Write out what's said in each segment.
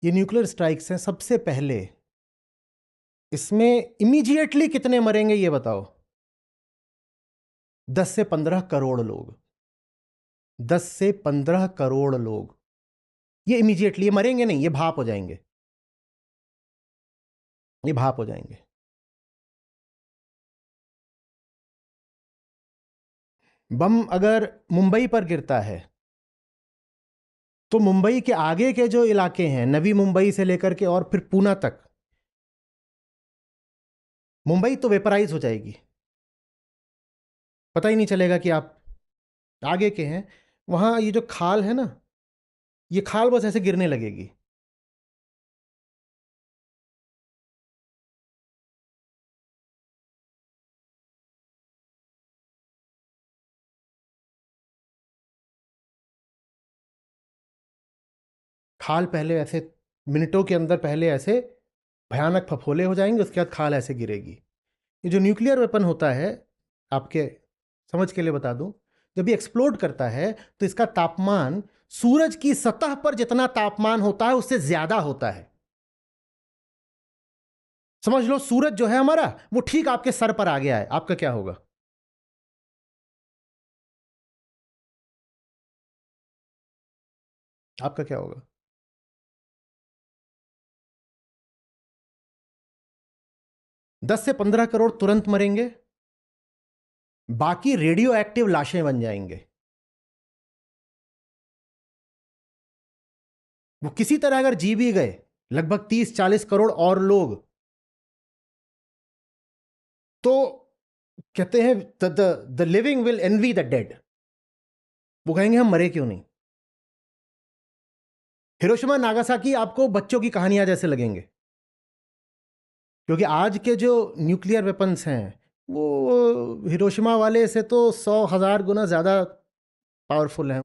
ये nuclear strikes हैं, सबसे पहले इसमें इमीडिएटली कितने मरेंगे ये बताओ? 10 से 15 करोड़ लोग। 10 से 15 करोड़ लोग ये इमीडिएटली, ये मरेंगे नहीं, ये भाप हो जाएंगे, ये भाप हो जाएंगे। बम अगर मुंबई पर गिरता है तो मुंबई के आगे के जो इलाके हैं, नवी मुंबई से लेकर के और फिर पूना तक, मुंबई तो वेपराइज हो जाएगी, पता ही नहीं चलेगा कि आप आगे के हैं। वहां ये जो खाल है ना, ये खाल बस ऐसे गिरने लगेगी। खाल पहले ऐसे मिनटों के अंदर पहले ऐसे भयानक फफोले हो जाएंगे, उसके बाद खाल ऐसे गिरेगी। ये जो न्यूक्लियर वेपन होता है, आपके समझ के लिए बता दूं, जब ये एक्सप्लोड करता है तो इसका तापमान सूरज की सतह पर जितना तापमान होता है उससे ज्यादा होता है। समझ लो सूरज जो है हमारा वो ठीक आपके सर पर आ गया है, आपका क्या होगा? आपका क्या होगा? 10 से 15 करोड़ तुरंत मरेंगे, बाकी रेडियो एक्टिव लाशें बन जाएंगे। वो किसी तरह अगर जी भी गए, लगभग 30-40 करोड़ और लोग, तो कहते हैं the living will envy the dead. वो कहेंगे हम मरे क्यों नहीं। हिरोशिमा नागासाकी आपको बच्चों की कहानियां जैसे लगेंगे, क्योंकि आज के जो न्यूक्लियर वेपन्स हैं वो हिरोशिमा वाले से तो 100,000 गुना ज्यादा पावरफुल हैं।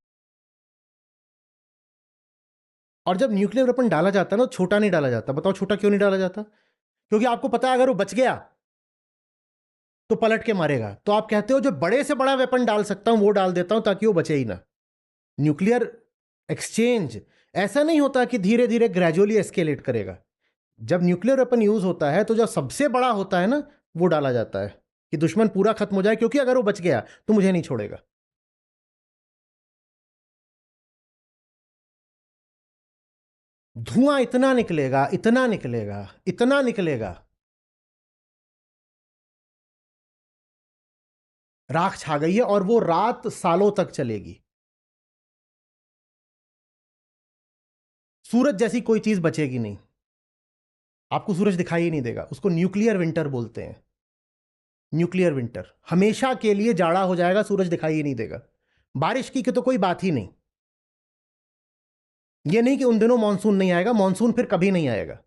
और जब न्यूक्लियर वेपन डाला जाता है ना, छोटा नहीं डाला जाता। बताओ छोटा क्यों नहीं डाला जाता? क्योंकि आपको पता है अगर वो बच गया तो पलट के मारेगा, तो आप कहते हो जो बड़े से बड़ा वेपन डाल सकता हूं वो डाल देता हूं ताकि वो बचे ही ना। न्यूक्लियर एक्सचेंज ऐसा नहीं होता कि धीरे धीरे ग्रेजुअली एस्केलेट करेगा। जब न्यूक्लियर वेपन यूज होता है तो जो सबसे बड़ा होता है ना, वो डाला जाता है कि दुश्मन पूरा खत्म हो जाए, क्योंकि अगर वो बच गया तो मुझे नहीं छोड़ेगा। धुआं इतना निकलेगा, इतना निकलेगा, इतना निकलेगा, राख छा गई है, और वो रात सालों तक चलेगी। सूरज जैसी कोई चीज बचेगी नहीं, आपको सूरज दिखाई ही नहीं देगा। उसको न्यूक्लियर विंटर बोलते हैं। न्यूक्लियर विंटर, हमेशा के लिए जाड़ा हो जाएगा, सूरज दिखाई ही नहीं देगा। बारिश की तो कोई बात ही नहीं। ये नहीं कि उन दिनों मानसून नहीं आएगा, मानसून फिर कभी नहीं आएगा।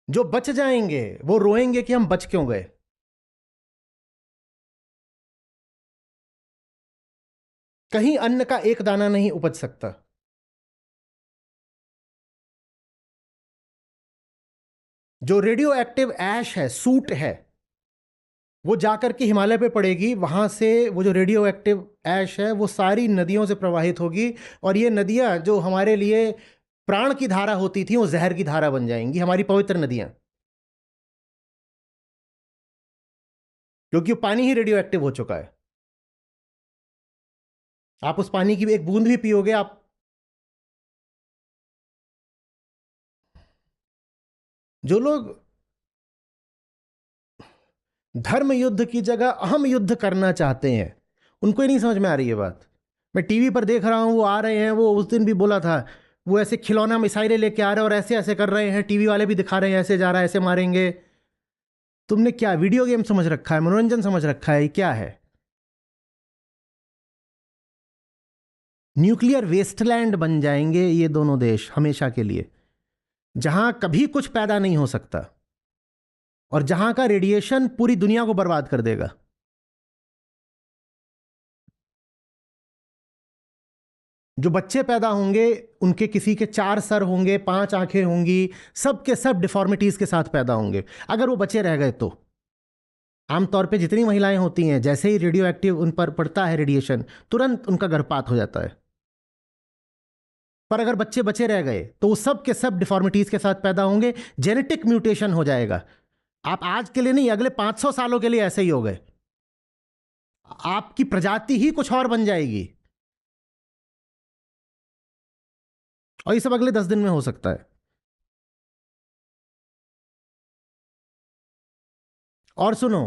जो बच जाएंगे वो रोएंगे कि हम बच क्यों गए। कहीं अन्न का एक दाना नहीं उपज सकता। जो रेडियो एक्टिव ऐश है, सूट है, वो जाकर के हिमालय पे पड़ेगी, वहां से वो जो रेडियो एक्टिव ऐश है वो सारी नदियों से प्रवाहित होगी, और ये नदियां जो हमारे लिए प्राण की धारा होती थी वो जहर की धारा बन जाएंगी, हमारी पवित्र नदियां, क्योंकि वो पानी ही रेडियो एक्टिव हो चुका है। आप उस पानी की एक बूंद भी पियोगे, आप जो लोग धर्म युद्ध की जगह अहम युद्ध करना चाहते हैं उनको ही नहीं समझ में आ रही है बात। मैं टीवी पर देख रहा हूं, वो आ रहे हैं, वो उस दिन भी बोला था, वो ऐसे खिलौना मिसाइलें लेके आ रहे हैं और ऐसे ऐसे कर रहे हैं, टीवी वाले भी दिखा रहे हैं ऐसे जा रहा है, ऐसे मारेंगे। तुमने क्या वीडियो गेम समझ रखा है, मनोरंजन समझ रखा है, क्या है? न्यूक्लियर वेस्टलैंड बन जाएंगे ये दोनों देश हमेशा के लिए, जहां कभी कुछ पैदा नहीं हो सकता और जहां का रेडिएशन पूरी दुनिया को बर्बाद कर देगा। जो बच्चे पैदा होंगे उनके किसी के 4 सर होंगे, 5 आंखें होंगी, सब के सब डिफॉर्मिटीज के साथ पैदा होंगे, अगर वो बचे रह गए तो। आमतौर पे जितनी महिलाएं होती हैं, जैसे ही रेडियो एक्टिव उन पर पड़ता है रेडिएशन, तुरंत उनका गर्भपात हो जाता है। पर अगर बच्चे बचे रह गए तो वो सब के सब डिफॉर्मिटीज के साथ पैदा होंगे, जेनेटिक म्यूटेशन हो जाएगा। आप आज के लिए नहीं, अगले 500 सालों के लिए ऐसे ही हो गए, आपकी प्रजाति ही कुछ और बन जाएगी। और ये सब अगले 10 दिन में हो सकता है। और सुनो,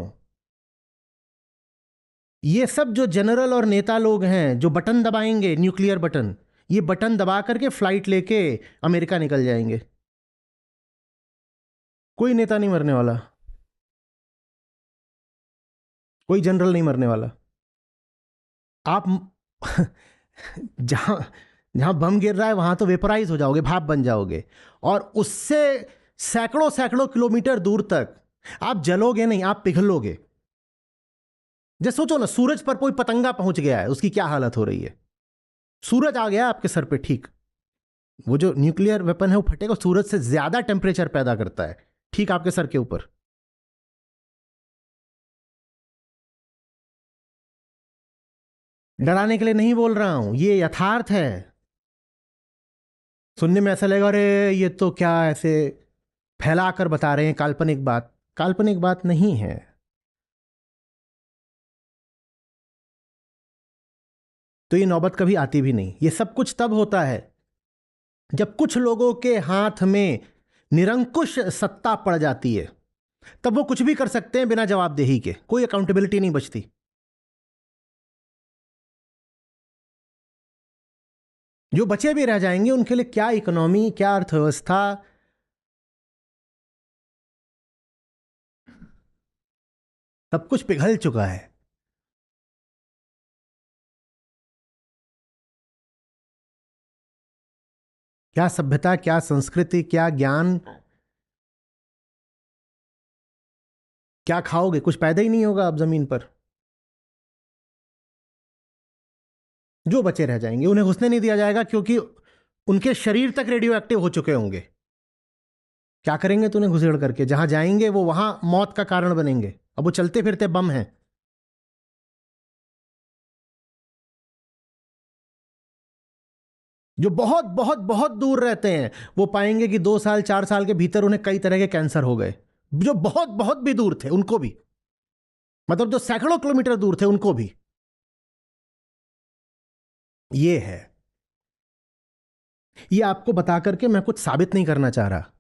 ये सब जो जनरल और नेता लोग हैं जो बटन दबाएंगे, न्यूक्लियर बटन, ये बटन दबा करके फ्लाइट लेके अमेरिका निकल जाएंगे। कोई नेता नहीं मरने वाला, कोई जनरल नहीं मरने वाला। आप जहां जहां बम गिर रहा है वहां तो वेपराइज हो जाओगे, भाप बन जाओगे, और उससे सैकड़ों सैकड़ों किलोमीटर दूर तक आप जलोगे नहीं, आप पिघलोगे। जैसे सोचो ना, सूरज पर कोई पतंगा पहुंच गया है, उसकी क्या हालत हो रही है। सूरज आ गया आपके सर पे, ठीक, वो जो न्यूक्लियर वेपन है वो फटेगा, सूरज से ज्यादा टेम्परेचर पैदा करता है, ठीक आपके सर के ऊपर। डराने के लिए नहीं बोल रहा हूं, ये यथार्थ है। सुनने में ऐसा लगेगा अरे ये तो क्या ऐसे फैलाकर बता रहे हैं काल्पनिक बात। काल्पनिक बात नहीं है। तो ये नौबत कभी आती भी नहीं। ये सब कुछ तब होता है जब कुछ लोगों के हाथ में निरंकुश सत्ता पड़ जाती है, तब वो कुछ भी कर सकते हैं बिना जवाबदेही के, कोई अकाउंटेबिलिटी नहीं बचती। जो बचे भी रह जाएंगे उनके लिए क्या इकोनॉमी, क्या अर्थव्यवस्था, सब कुछ पिघल चुका है। क्या सभ्यता, क्या संस्कृति, क्या ज्ञान, क्या खाओगे, कुछ पैदा ही नहीं होगा अब जमीन पर। जो बचे रह जाएंगे उन्हें घुसने नहीं दिया जाएगा, क्योंकि उनके शरीर तक रेडियो एक्टिव हो चुके होंगे। क्या करेंगे तो उन्हें घुसेड़ करके, जहां जाएंगे वो वहां मौत का कारण बनेंगे। अब वो चलते फिरते बम हैं। जो बहुत बहुत बहुत दूर रहते हैं वो पाएंगे कि 2 साल 4 साल के भीतर उन्हें कई तरह के कैंसर हो गए। जो बहुत बहुत भी दूर थे उनको भी, मतलब जो सैकड़ों किलोमीटर दूर थे उनको भी। ये है, ये आपको बता करके मैं कुछ साबित नहीं करना चाह रहा,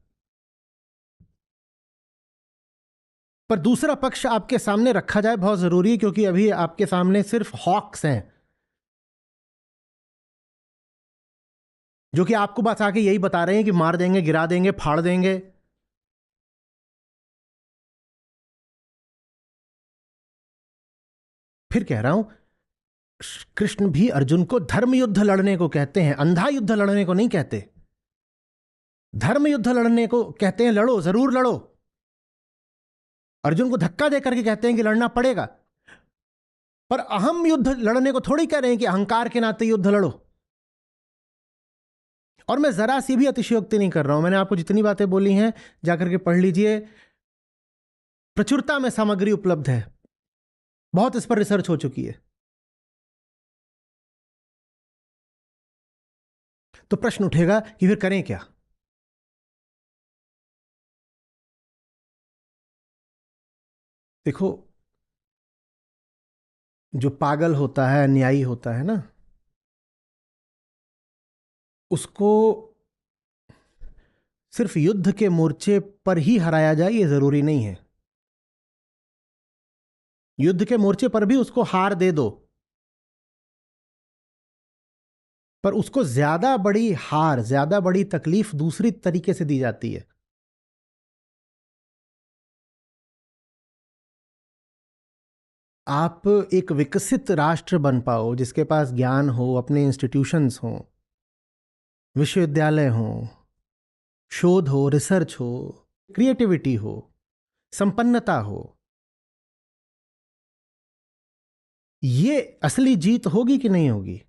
पर दूसरा पक्ष आपके सामने रखा जाए बहुत जरूरी है, क्योंकि अभी आपके सामने सिर्फ हॉक्स हैं जो कि आपको बस आके यही बता रहे हैं कि मार देंगे, गिरा देंगे, फाड़ देंगे। फिर कह रहा हूं, कृष्ण भी अर्जुन को धर्म युद्ध लड़ने को कहते हैं, अंधा युद्ध लड़ने को नहीं कहते। धर्म युद्ध लड़ने को कहते हैं, लड़ो, जरूर लड़ो। अर्जुन को धक्का देकर के कहते हैं कि लड़ना पड़ेगा, पर अहम युद्ध लड़ने को थोड़ी कह रहे हैं कि अहंकार के नाते युद्ध लड़ो। और मैं जरा सी भी अतिशयोक्ति नहीं कर रहा हूं, मैंने आपको जितनी बातें बोली हैं जाकर के पढ़ लीजिए, प्रचुरता में सामग्री उपलब्ध है, बहुत इस पर रिसर्च हो चुकी है। तो प्रश्न उठेगा कि फिर करें क्या। देखो, जो पागल होता है, अन्यायी होता है ना, उसको सिर्फ युद्ध के मोर्चे पर ही हराया जाए ये जरूरी नहीं है। युद्ध के मोर्चे पर भी उसको हार दे दो, पर उसको ज्यादा बड़ी हार, ज्यादा बड़ी तकलीफ दूसरी तरीके से दी जाती है। आप एक विकसित राष्ट्र बन पाओ जिसके पास ज्ञान हो, अपने इंस्टीट्यूशंस हो, विश्वविद्यालय हो, शोध हो, रिसर्च हो, क्रिएटिविटी हो, संपन्नता हो, ये असली जीत होगी कि नहीं होगी।